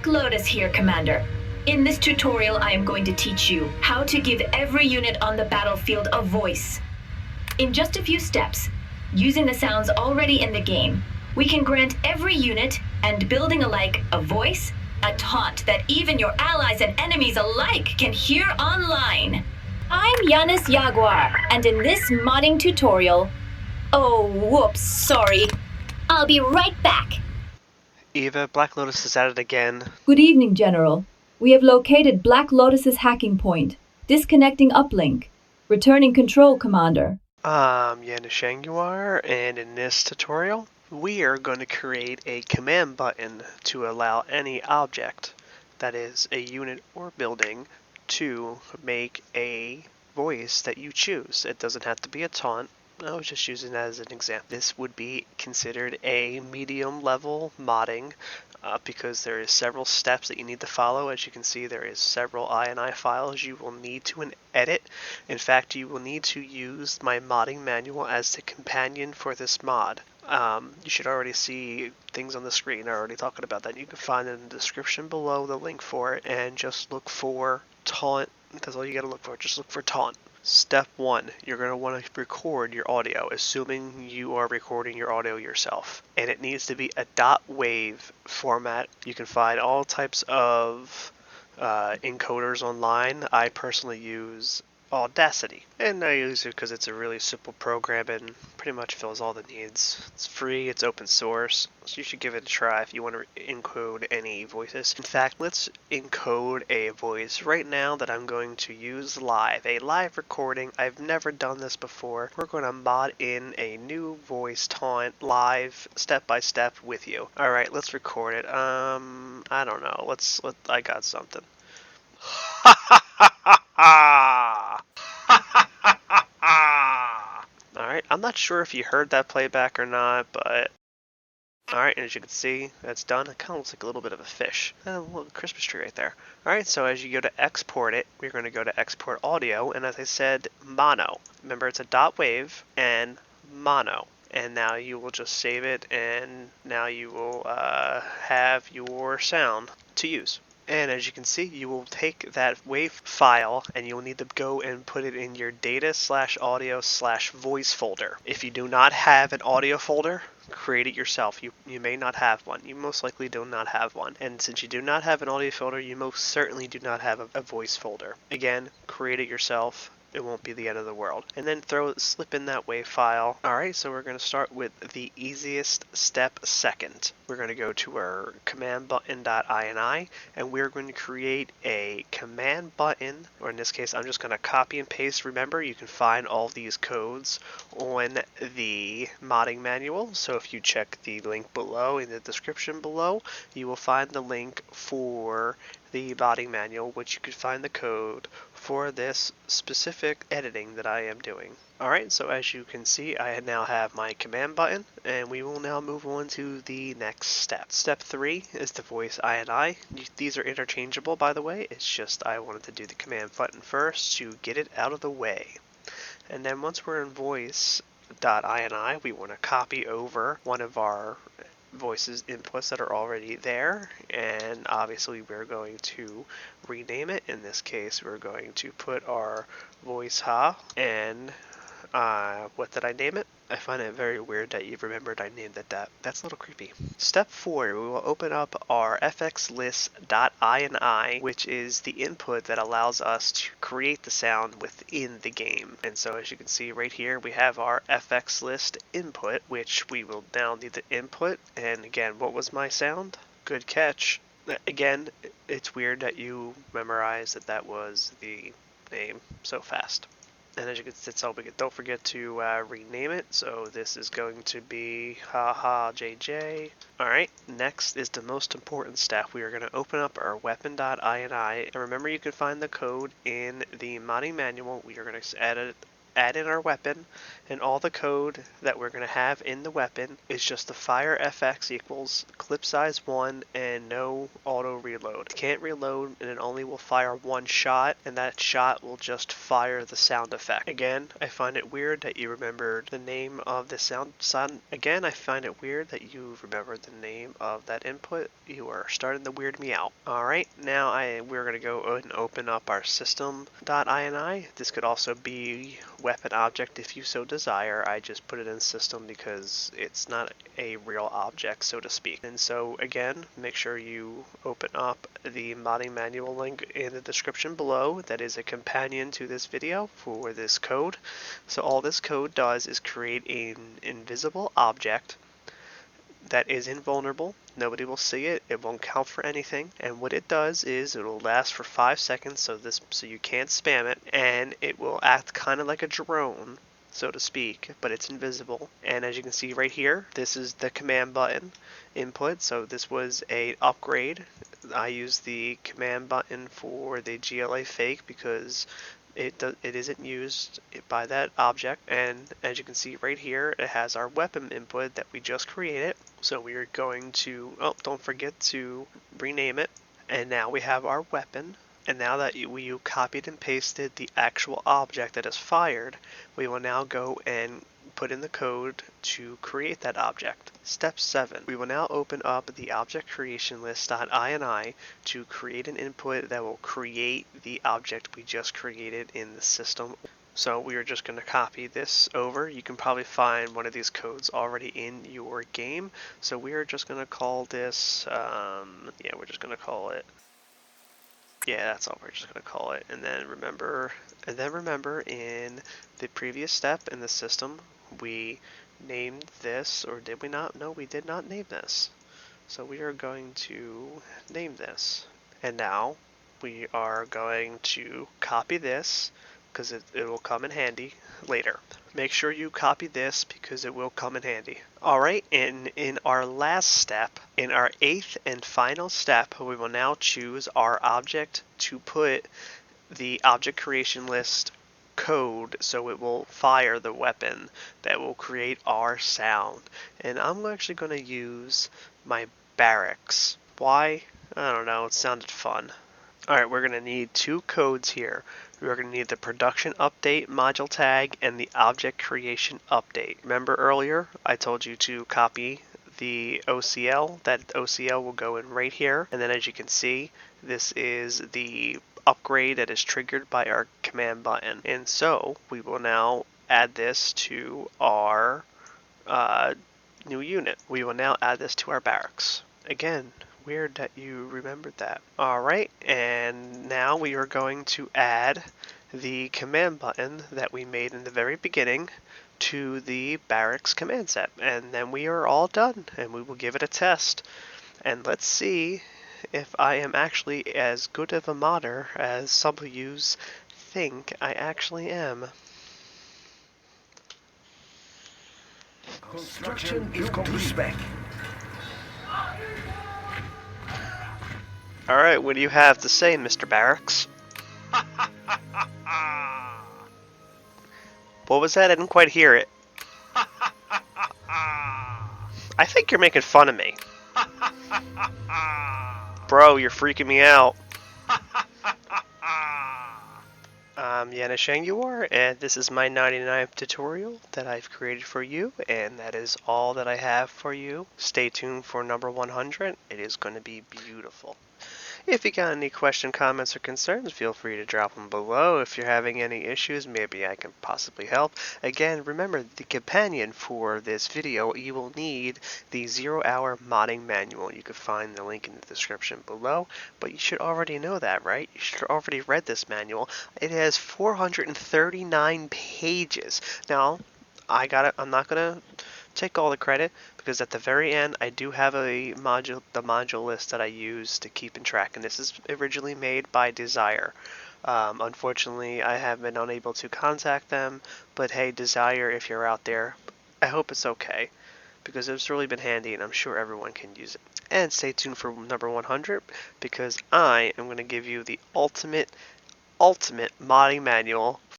Black Lotus here, Commander. In this tutorial, I am going to teach you how to give every unit on the battlefield a voice. In just a few steps, using the sounds already in the game, we can grant every unit and building alike a voice, a taunt that even your allies and enemies alike can hear online. I'm Yanis Jaguar, and in this modding tutorial... Oh, whoops, sorry. I'll be right back. Eva, Black Lotus is at it again. Good evening, General. We have located Black Lotus's hacking point. Disconnecting uplink. Returning control, Commander. I'm Yanis Jaguar, and in this tutorial, we are going to create a command button to allow any object, that is, a unit or building, to make a voice that you choose. It doesn't have to be a taunt. I was just using that as an example. This would be considered a medium level modding because there is several steps that you need to follow. As you can see, there is several INI files you will need to edit. In fact, you will need to use my modding manual as the companion for this mod. You should already see things on the screen already talking about that. You can find it in the description below, the link for it, and just look for Taunt. That's all you gotta look for. Just look for Taunt. Step 1, you're going to want to record your audio, assuming you are recording your audio yourself. And it needs to be a .wave format. You can find all types of encoders online. I personally use Audacity, and I use it because it's a really simple program and pretty much fills all the needs. It's free, it's open source, so you should give it a try if you want to encode any voices. In fact, let's encode a voice right now that I'm going to use live, a live recording. I've never done this before. We're going to mod in a new voice taunt live, step by step with you. All right, let's record it. I don't know. I got something. Alright, I'm not sure if you heard that playback or not, but... Alright, as you can see, that's done. It kind of looks like a little bit of a fish. And a little Christmas tree right there. Alright, so as you go to export it, we're going to go to export audio, and as I said, mono. Remember, it's a .wave and mono. And now you will just save it, and now you will have your sound to use. And as you can see, you will take that WAV file and you'll need to go and put it in your data/audio/voice folder. If you do not have an audio folder, create it yourself. You may not have one. You most likely do not have one. And since you do not have an audio folder, you most certainly do not have a voice folder. Again, create it yourself. It won't be the end of the world. And then slip in that WAV file. Alright, so we're going to start with the easiest step second. We're going to go to our command button.ini and we're going to create a command button, or in this case I'm just going to copy and paste. Remember, you can find all these codes on the modding manual, so if you check the link below in the description below, you will find the link for the modding manual, which you could find the code for this specific editing that I am doing. Alright, so as you can see, I now have my command button, and we will now move on to the next step. Step 3 is the voice INI. These are interchangeable, by the way. It's just I wanted to do the command button first to get it out of the way. And then once we're in voice.ini, we want to copy over one of our voices inputs that are already there, and obviously we're going to rename it. In this case, we're going to put our voice ha, and what did I name it? I find it very weird that you remembered I named it that. That's a little creepy. Step 4, we will open up our fxlist.ini, which is the input that allows us to create the sound within the game. And so as you can see right here, we have our fxlist input, which we will now need to input. And again, what was my sound? Good catch. Again, it's weird that you memorized that was the name so fast. And as you can see, that's all we get. Don't forget to rename it. So this is going to be haha JJ. Alright, next is the most important step. We are going to open up our weapon.ini. And remember, you can find the code in the modding manual. We are going to add it add in our weapon, and all the code that we're going to have in the weapon is just the fire FX equals clip size 1 and no auto reload. It can't reload, and it only will fire one shot, and that shot will just fire the sound effect. Again, I find it weird that you remembered the name of the sound. Again, I find it weird that you remembered the name of that input. You are starting to weird me out. Alright, now we're going to go and open up our system.ini. This could also be weapon object if you so desire. I just put it in system because it's not a real object, so to speak. And so again, make sure you open up the modding manual link in the description below. That is a companion to this video for this code. So all this code does is create an invisible object that is invulnerable. Nobody will see it. It won't count for anything. And what it does is it will last for 5 seconds, so you can't spam it, and it will act kind of like a drone, so to speak, but it's invisible. And as you can see right here, this is the command button input. So this was a upgrade. I used the command button for the GLA fake because it isn't used by that object. And as you can see right here, it has our weapon input that we just created. So we are going to, don't forget to rename it. And now we have our weapon. And now that you copied and pasted the actual object that is fired, we will now go and put in the code to create that object. Step 7. We will now open up the object creation list.ini to create an input that will create the object we just created in the system. So we are just going to copy this over. You can probably find one of these codes already in your game. So we are just going to call this, we're just going to call it, that's all we're just going to call it. And then remember in the previous step in the system, we named this, or did we not? No, we did not name this. So we are going to name this. And now we are going to copy this because it will come in handy later. Make sure you copy this because it will come in handy. Alright, and in our last step, in our 8th and final step, we will now choose our object to put the object creation list code so it will fire the weapon that will create our sound. And I'm actually going to use my barracks. Why? I don't know, it sounded fun. Alright, we're going to need 2 codes here. We're going to need the production update module tag and the object creation update. Remember earlier I told you to copy the OCL. That OCL will go in right here. And then as you can see, this is the upgrade that is triggered by our command button. And so we will now add this to our new unit. We will now add this to our barracks. Again, weird that you remembered that. Alright, and now we are going to add the command button that we made in the very beginning to the barracks command set. And then we are all done, and we will give it a test. And let's see if I am actually as good of a modder as some of you think I actually am. Construction is complete. Spec. Alright, what do you have to say, Mr. Barracks? What was that? I didn't quite hear it. I think you're making fun of me. Bro, you're freaking me out. I'm Yana Shanguar, and this is my 99th tutorial that I've created for you, and that is all that I have for you. Stay tuned for number 100. It is going to be beautiful. If you got any questions, comments, or concerns, feel free to drop them below. If you're having any issues, maybe I can possibly help. Again, remember, the companion for this video, you will need the 0-hour modding manual. You can find the link in the description below, but you should already know that, right? You should have already read this manual. It has 439 pages. Now, I'm not gonna take all the credit, because at the very end I do have the module list that I use to keep in track, and this is originally made by Desire. Unfortunately, I have been unable to contact them, but hey, Desire, if you're out there, I hope it's okay, because it's really been handy and I'm sure everyone can use it. And stay tuned for number 100, because I am going to give you the ultimate modding manual